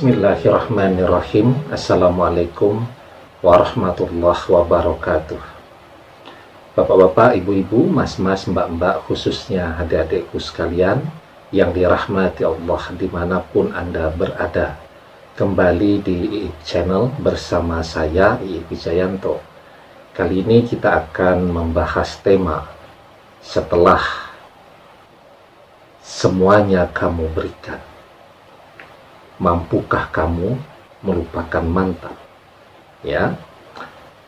Bismillahirrahmanirrahim. Assalamualaikum warahmatullahi wabarakatuh. Bapak-bapak, ibu-ibu, mas-mas, mbak-mbak, khususnya adik-adikku sekalian yang dirahmati Allah dimanapun Anda berada. Kembali di channel bersama saya, Iip Wijayanto. Kali ini kita akan membahas tema setelah semuanya kamu berikan. Mampukah kamu melupakan mantan? Ya.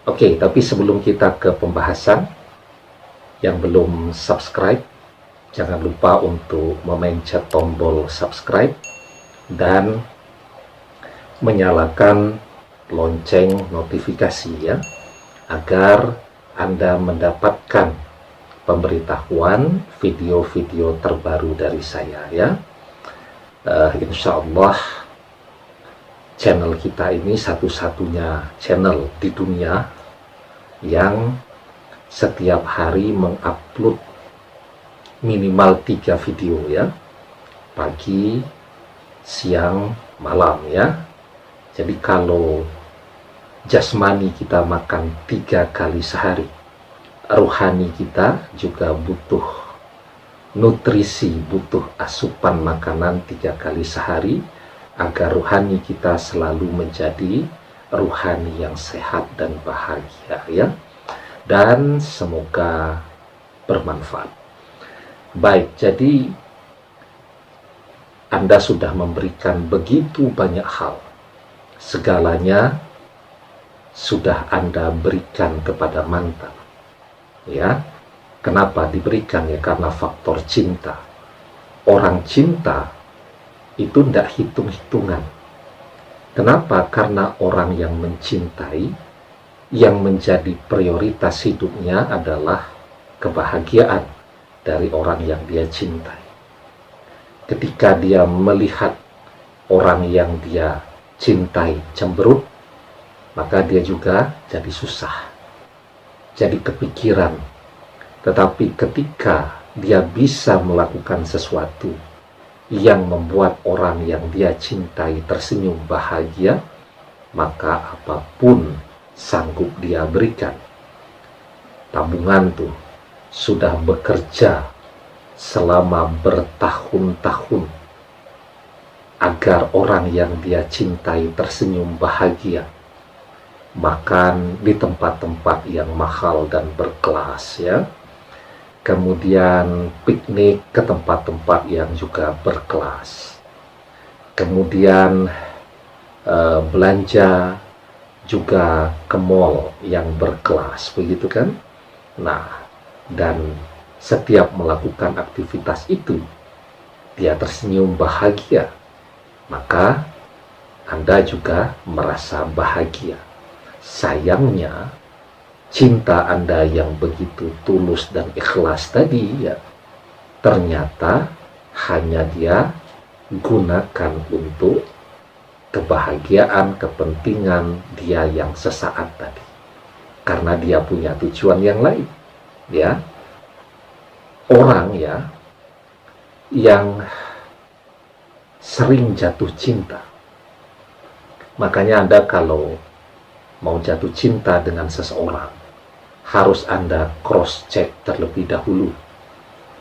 Oke, tapi sebelum kita ke pembahasan, yang belum subscribe, jangan lupa untuk memencet tombol subscribe dan menyalakan lonceng notifikasi ya, agar Anda mendapatkan pemberitahuan video-video terbaru dari saya ya. Insya Allah channel kita ini satu-satunya channel di dunia yang setiap hari mengupload minimal 3 video ya, pagi, siang, malam ya. Jadi kalau jasmani kita makan 3 kali sehari, rohani kita juga butuh nutrisi, butuh asupan makanan 3 kali sehari agar rohani kita selalu menjadi rohani yang sehat dan bahagia ya. Dan semoga bermanfaat. Baik, jadi Anda sudah memberikan begitu banyak hal. Segalanya sudah Anda berikan kepada mantan. Ya. Kenapa diberikan ya? Karena faktor cinta. Orang cinta itu tidak hitung-hitungan. Kenapa? Karena orang yang mencintai, yang menjadi prioritas hidupnya adalah kebahagiaan dari orang yang dia cintai. Ketika dia melihat orang yang dia cintai cemberut, maka dia juga jadi susah, jadi kepikiran. Tetapi ketika dia bisa melakukan sesuatu yang membuat orang yang dia cintai tersenyum bahagia, maka apapun sanggup dia berikan. Tabungan tuh sudah bekerja selama bertahun-tahun agar orang yang dia cintai tersenyum bahagia. Makan di tempat-tempat yang mahal dan berkelas ya. Kemudian piknik ke tempat-tempat yang juga berkelas. Kemudian belanja juga ke mall yang berkelas, begitu kan? Nah, dan setiap melakukan aktivitas itu, dia tersenyum bahagia, maka Anda juga merasa bahagia. Sayangnya, cinta Anda yang begitu tulus dan ikhlas tadi ya, ternyata hanya dia gunakan untuk kebahagiaan, kepentingan dia yang sesaat tadi, karena dia punya tujuan yang lain ya. Orang ya yang sering jatuh cinta, makanya Anda kalau mau jatuh cinta dengan seseorang, harus Anda cross check terlebih dahulu.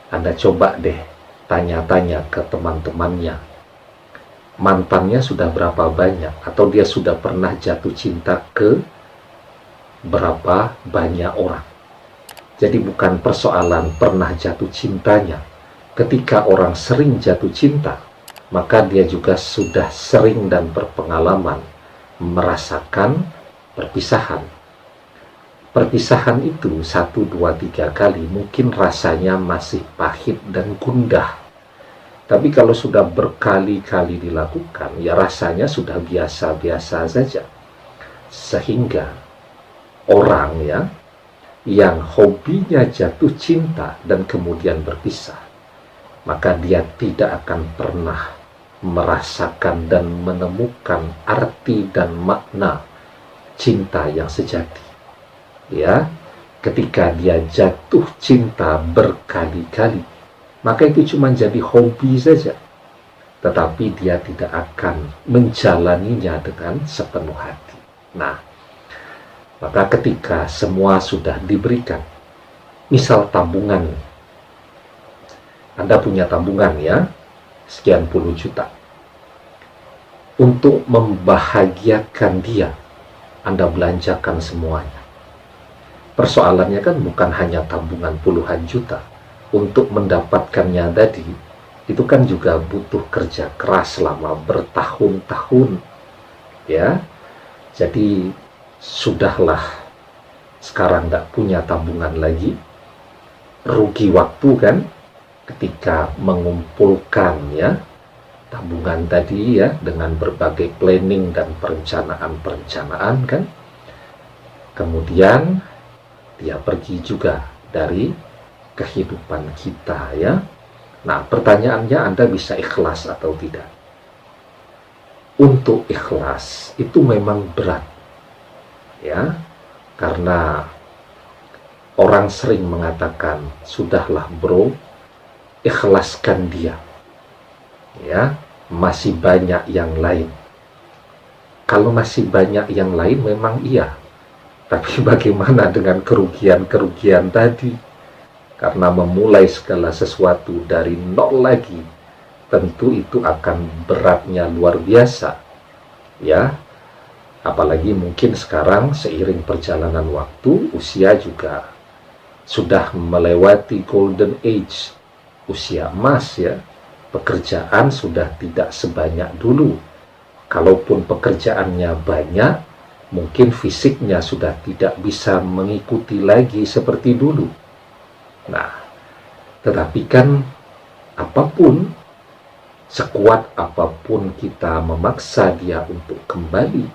Anda coba deh tanya-tanya ke teman-temannya, mantannya sudah berapa banyak, atau dia sudah pernah jatuh cinta ke berapa banyak orang. Jadi bukan persoalan pernah jatuh cintanya. Ketika orang sering jatuh cinta, maka dia juga sudah sering dan berpengalaman merasakan perpisahan. Perpisahan itu 1, 2, 3 kali mungkin rasanya masih pahit dan gundah. Tapi kalau sudah berkali-kali dilakukan, ya rasanya sudah biasa-biasa saja. Sehingga orang ya yang hobinya jatuh cinta dan kemudian berpisah, maka dia tidak akan pernah merasakan dan menemukan arti dan makna cinta yang sejati ya. Ketika dia jatuh cinta berkali-kali, maka itu cuma jadi hobi saja. tetapi dia tidak akan menjalaninya dengan sepenuh hati. Nah, maka ketika semua sudah diberikan, misal tabungan, Anda punya tabungan ya, sekian puluh juta, untuk membahagiakan dia, Anda belanjakan semuanya. Persoalannya kan bukan hanya tabungan puluhan juta. Untuk mendapatkannya tadi, itu kan juga butuh kerja keras selama bertahun-tahun. Ya, jadi sudahlah sekarang tidak punya tabungan lagi. Rugi waktu kan ketika mengumpulkan ya tabungan tadi ya dengan berbagai planning dan perencanaan kan. Kemudian dia pergi juga dari kehidupan kita ya. Nah, pertanyaannya, Anda bisa ikhlas atau tidak? Untuk ikhlas itu memang berat ya, karena orang sering mengatakan, sudahlah bro, ikhlaskan dia ya, masih banyak yang lain. Kalau masih banyak yang lain memang iya, tapi bagaimana dengan kerugian-kerugian tadi? Karena memulai segala sesuatu dari nol lagi, tentu itu akan beratnya luar biasa ya. Apalagi mungkin sekarang seiring perjalanan waktu, usia juga sudah melewati golden age, usia emas ya. Pekerjaan sudah tidak sebanyak dulu. Kalaupun pekerjaannya banyak, mungkin fisiknya sudah tidak bisa mengikuti lagi seperti dulu. Nah, tetapi kan apapun, sekuat apapun kita memaksa dia untuk kembali,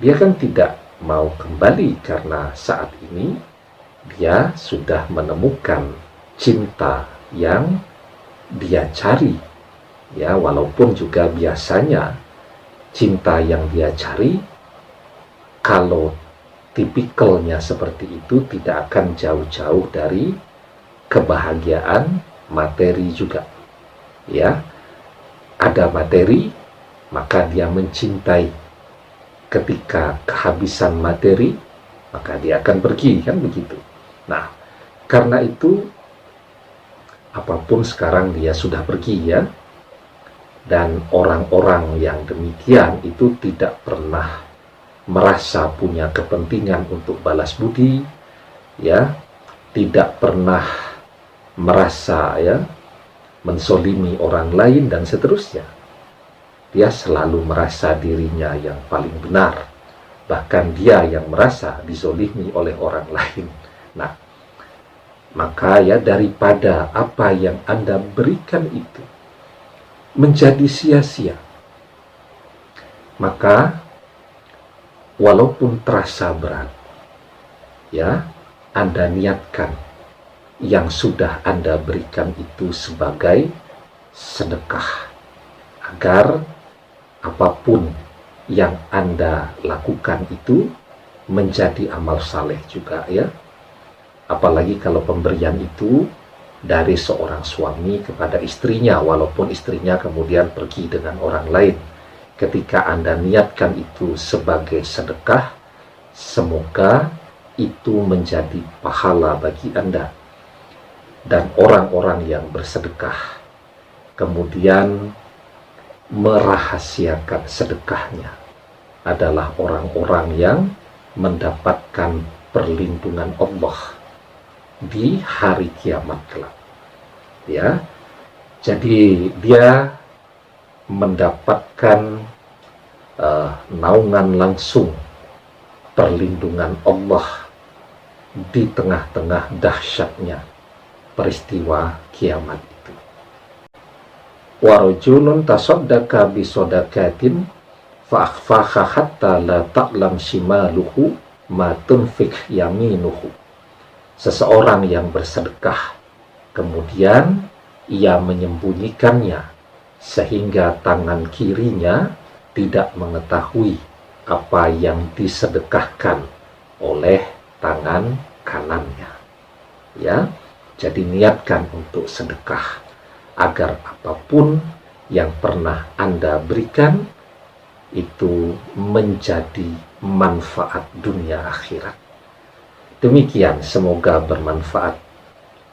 dia kan tidak mau kembali karena saat ini dia sudah menemukan cinta yang dia cari. Ya, walaupun juga biasanya cinta yang dia cari, kalau tipikalnya seperti itu, tidak akan jauh-jauh dari kebahagiaan materi juga. Ya, ada materi, maka dia mencintai. Ketika kehabisan materi, maka dia akan pergi, kan begitu. Nah, karena itu, apapun sekarang dia sudah pergi ya, dan orang-orang yang demikian itu tidak pernah merasa punya kepentingan untuk balas budi, ya, tidak pernah merasa ya mensolimi orang lain dan seterusnya. Dia selalu merasa dirinya yang paling benar, bahkan dia yang merasa dizolimi oleh orang lain. Nah, maka ya daripada apa yang Anda berikan itu menjadi sia-sia, maka walaupun terasa berat, ya, Anda niatkan yang sudah Anda berikan itu sebagai sedekah, agar apapun yang Anda lakukan itu menjadi amal saleh juga ya. Apalagi kalau pemberian itu dari seorang suami kepada istrinya, walaupun istrinya kemudian pergi dengan orang lain. Ketika Anda niatkan itu sebagai sedekah, semoga itu menjadi pahala bagi Anda. Dan orang-orang yang bersedekah kemudian merahasiakan sedekahnya adalah orang-orang yang mendapatkan perlindungan Allah di hari kiamat kelak. Ya, jadi dia mendapatkan naungan langsung perlindungan Allah di tengah-tengah dahsyatnya peristiwa kiamat itu. Wa rajulun tasaddaqa bi shadaqatin fa akhfaha hatta la ta'lam shimaluhu ma tunfiq yaminuhu. Seseorang yang bersedekah kemudian ia menyembunyikannya sehingga tangan kirinya tidak mengetahui apa yang disedekahkan oleh tangan kanannya. Ya, jadi niatkan untuk sedekah agar apapun yang pernah Anda berikan itu menjadi manfaat dunia akhirat. Demikian, semoga bermanfaat.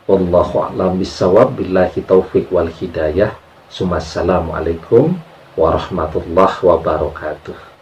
Wallahu a'lam bishawab, billahi taufik wal hidayah. Assalamualaikum warahmatullahi wabarakatuh.